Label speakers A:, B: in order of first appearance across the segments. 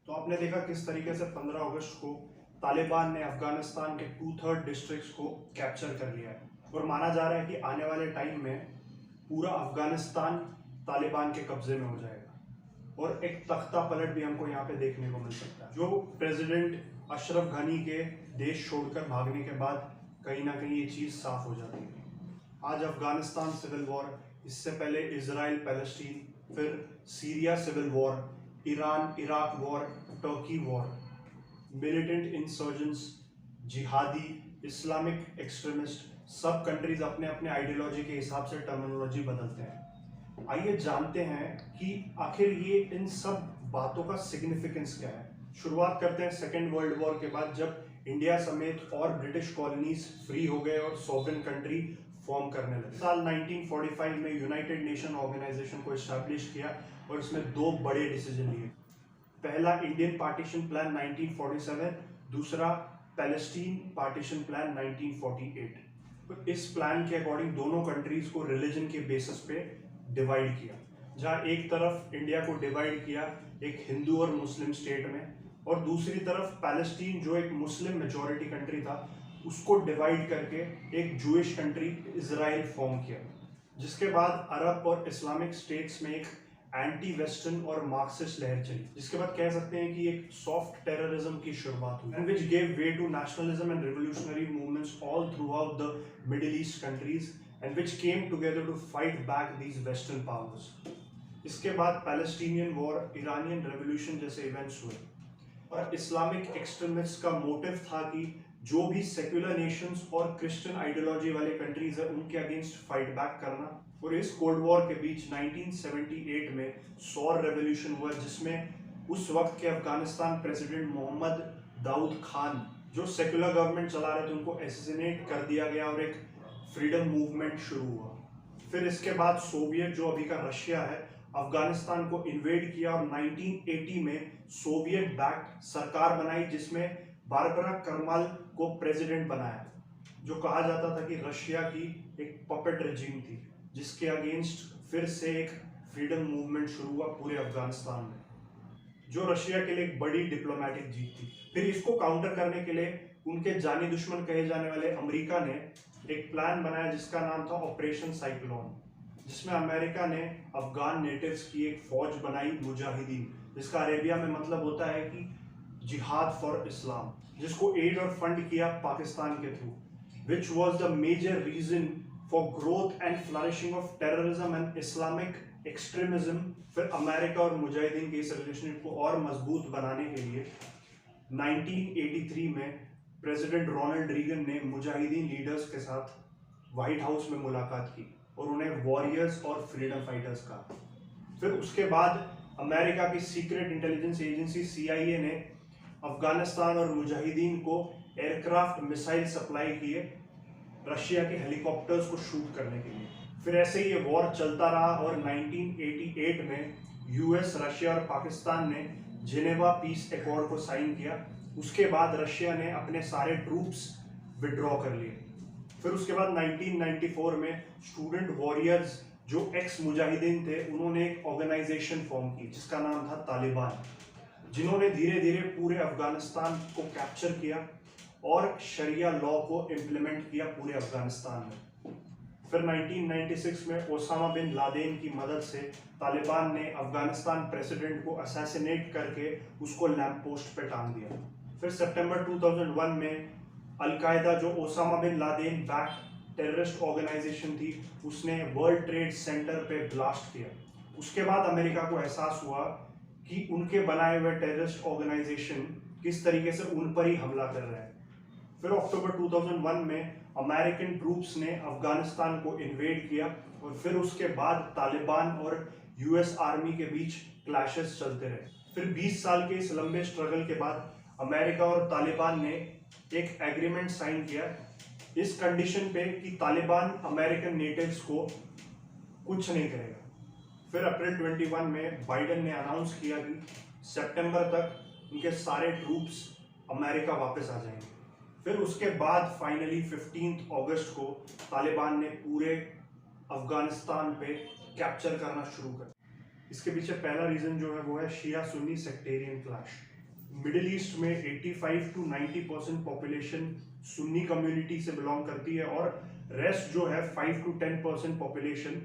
A: तो आपने देखा किस तरीके से 15 अगस्त को तालिबान ने अफगानिस्तान के 2/3 डिस्ट्रिक्ट्स को कैप्चर कर लिया है और माना जा रहा है कि आने वाले टाइम में पूरा अफगानिस्तान तालिबान के कब्जे में हो जाएगा और एक तख्ता पलट भी हमको यहाँ पे देखने को मिल सकता है। जो प्रेसिडेंट अशरफ घनी के देश छोड़कर भागने के बाद कहीं ना कहीं ये चीज़ साफ हो जाती है। आज अफगानिस्तान सिविल वॉर, इससे पहले इजराइल पैलेस्टीन, फिर Syria civil war, Iran Iraq war, Turkey war, militant insurgents, जिहादी, इस्लामिक एक्सट्रीमिस्ट, सब कंट्रीज अपने अपने आइडियोलॉजी के हिसाब से टर्मिनोलॉजी बदलते हैं। आइए जानते हैं कि आखिर ये इन सब बातों का सिग्निफिकेंस क्या है। शुरुआत करते हैं सेकेंड वर्ल्ड वॉर के बाद, जब इंडिया समेत और ब्रिटिश कॉलोनीज फ्री हो गए और सॉवरेन कंट्री फॉर्म करने लगे। साल 1945 में यूनाइटेड नेशन ऑर्गेनाइजेशन को एस्टैब्लिश किया और इसमें दो बड़े डिसीजन लिए। पहला इंडियन पार्टीशन प्लान 1947, दूसरा पैलेस्टीन पार्टीशन प्लान 1948। तो इस प्लान के अकॉर्डिंग दोनों कंट्रीज को रिलीजन के बेसिस पे डिवाइड किया। जहां एक तरफ इंडिया को डिवाइड किया एक हिंदू और मुस्लिम स्टेट में, और दूसरी तरफ पैलेस्टीन जो एक मुस्लिम मेजॉरिटी कंट्री था उसको डिवाइड करके एक जूइश कंट्री इजराइल फॉर्म किया। जिसके बाद अरब और इस्लामिक स्टेट्स में एक एंटी वेस्टर्न और मार्क्सिस्ट लहर चली, जिसके बाद कह सकते हैं कि एक सॉफ्ट टेररिज्म की शुरुआत हुई, and which gave way to nationalism and revolutionary movements all throughout the Middle East countries, and which came together to fight back these western powers. इसके बाद पैलेस्टीनियन वॉर, ईरानियन रेवोल्यूशन जैसे events हुए, और Islamic extremist का motive था कि जो भी सेक्युलर नेशंस और क्रिश्चियन आइडियोलॉजी वाले कंट्रीज है उनके अगेंस्ट फाइट बैक करना। और इस कोल्ड वॉर के बीच 1978 में सौर रेवोल्यूशन हुआ, जिसमें उस वक्त के अफगानिस्तान प्रेसिडेंट मोहम्मद दाऊद खान, जो सेक्युलर गवर्नमेंट चला रहे थे, उनको एसेसिनेट कर दिया गया और एक फ्रीडम मूवमेंट शुरू हुआ। फिर इसके बाद सोवियत, जो अभी का रशिया है, अफगानिस्तान को इन्वेड किया और 1980 में सोवियत बैक्ड सरकार बनाई, जिसमें बारबरा करमाल को प्रेसिडेंट बनाया, जो कहा जाता था कि रशिया की एक पपेट रेजिम थी, जिसके अगेंस्ट फिर से एक फ्रीडम मूवमेंट शुरू हुआ पूरे अफगानिस्तान में, जो रशिया के लिए एक बड़ी डिप्लोमेटिक जीत थी। फिर इसको काउंटर करने के लिए उनके जानी दुश्मन कहे जाने वाले अमेरिका ने एक प्लान बनाया जिसका नाम था ऑपरेशन साइक्लोन, जिसमें अमेरिका ने अफगान नेटिव्स की एक फौज बनाई, मुजाहिदीन, जिसका अरेबिया में मतलब होता है कि जिहाद फॉर इस्लाम, जिसको एड और फंड किया पाकिस्तान के through, which was the major reason for growth and flourishing of terrorism and Islamic extremism. फिर अमेरिका और मुजाहिदीन के इस रिलेशनशिप को और मजबूत बनाने के लिए 1983 में प्रेसिडेंट रोनाल्ड रीगन ने मुजाहिदीन लीडर्स के साथ व्हाइट हाउस में मुलाकात की और उन्हें वॉरियर्स और फ्रीडम फाइटर्स कहा। फिर उसके बाद अमेरिका की सीक्रेट इंटेलिजेंस एजेंसी CIA ने अफगानिस्तान और मुजाहिदीन को एयरक्राफ्ट मिसाइल सप्लाई किए रशिया के हेलीकॉप्टर्स को शूट करने के लिए। फिर ऐसे ही ये वॉर चलता रहा और 1988 में US, रशिया और पाकिस्तान ने जिनेवा पीस एकॉर्ड को साइन किया। उसके बाद रशिया ने अपने सारे ट्रूप्स विड्रॉ कर लिए। फिर उसके बाद 1994 में स्टूडेंट वॉरियर्स जो एक्स मुजाहिदीन थे, उन्होंने एक ऑर्गेनाइजेशन फॉर्म की जिसका नाम था तालिबान, जिन्होंने धीरे धीरे पूरे अफगानिस्तान को कैप्चर किया और शरिया लॉ को इम्प्लीमेंट किया पूरे अफगानिस्तान में। फिर 1996 में ओसामा बिन लादेन की मदद से तालिबान ने अफगानिस्तान प्रेसिडेंट को असैसिनेट करके उसको लैंप पोस्ट पे टांग दिया। फिर सितंबर 2001 में अल-कायदा, जो Osama bin Laden backed terrorist organisation थी, उसने वर्ल्ड ट्रेड सेंटर पे ब्लास्ट किया। उसके बाद अमेरिका को एहसास हुआ कि उनके बनाए हुए टेररिस्ट ऑर्गेनाइजेशन किस तरीके से उन पर ही हमला कर रहे हैं। फिर अक्टूबर 2001 में अमेरिकन ट्रूप्स ने अफगानिस्तान को इन्वेड किया और फिर उसके बाद तालिबान और US आर्मी के बीच क्लैशेस चलते रहे। फिर 20 साल के इस लंबे स्ट्रगल के बाद अमेरिका और तालिबान ने एक एग्रीमेंट साइन किया, इस कंडीशन पे कि तालिबान अमेरिकन नेटिव्स को कुछ नहीं करेगा। फिर अप्रैल 21 में बाइडेन ने अनाउंस किया कि सितंबर तक उनके सारे ट्रूप्स अमेरिका वापस आ जाएंगे। फिर उसके बाद फाइनली 15 अगस्त को तालिबान ने पूरे अफगानिस्तान पे कैप्चर करना शुरू कर। इसके पीछे पहला रीजन जो है वो है Shia Sunni sectarian clash. Middle East में 85 to 90% पॉपुलेशन सुन्नी कम्युनिटी से बिलोंग करती है और रेस्ट जो है 5 to 10% पॉपुलेशन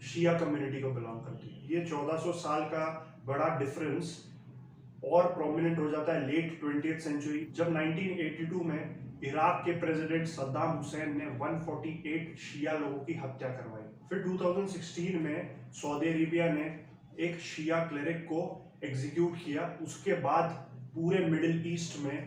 A: शिया कम्युनिटी को बिलोंग करती है। ये 1400 साल का बड़ा डिफरेंस और प्रोमिनेंट हो जाता है लेट 20th सेंचुरी, जब 1982 में इराक के प्रेसिडेंट सद्दाम हुसैन ने 148 शिया लोगों की हत्या करवाई। फिर 2016 में सऊदी अरेबिया ने एक शिया क्लेरिक को एग्जीक्यूट किया। उसके बाद पूरे मिडिल ईस्ट में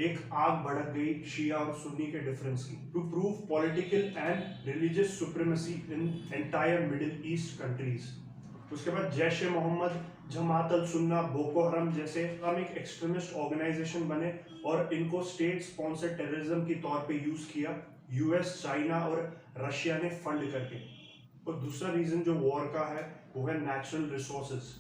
A: एक आग भड़क गई शिया और सुन्नी के डिफरेंस की, to prove political and religious supremacy in entire Middle East countries. उसके बाद जैश ए मोहम्मद, जमात अल सुन्ना, बोको हरम जैसे इस्लामिक एक्सट्रीमिस्ट ऑर्गेनाइजेशन बने और इनको स्टेट स्पॉन्सर्ड टेररिज्म के तौर पे यूज किया यूएस, चाइना और रशिया ने फंड करके। और दूसरा रीजन जो वॉर का है वो है नेचुरल रिसोर्सेज।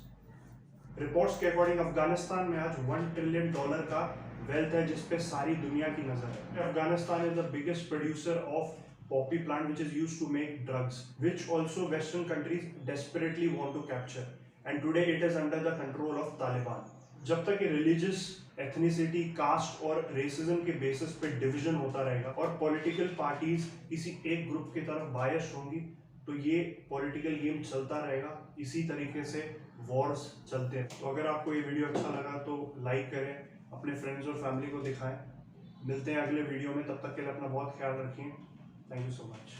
A: रिपोर्ट्स के अकॉर्डिंग अफगानिस्तान में आज $1 ट्रिलियन का वेल्थ है जिसपे सारी दुनिया की नजर है। Afghanistan is the biggest producer of poppy plant which is used to make drugs, which also Western countries desperately want to capture, and today it is under the control of Taliban. जब तक ये religious, ethnicity, caste और racism के basis पे division होता रहेगा और political parties किसी एक group की तरफ biased होंगी तो ये political game चलता रहेगा। इसी तरीके से wars चलते हैं। तो अगर आपको ये वीडियो अच्छा लगा तो लाइक करें, अपने फ्रेंड्स और फैमिली को दिखाएं। मिलते हैं अगले वीडियो में, तब तक के लिए अपना बहुत ख्याल रखें। Thank you so much.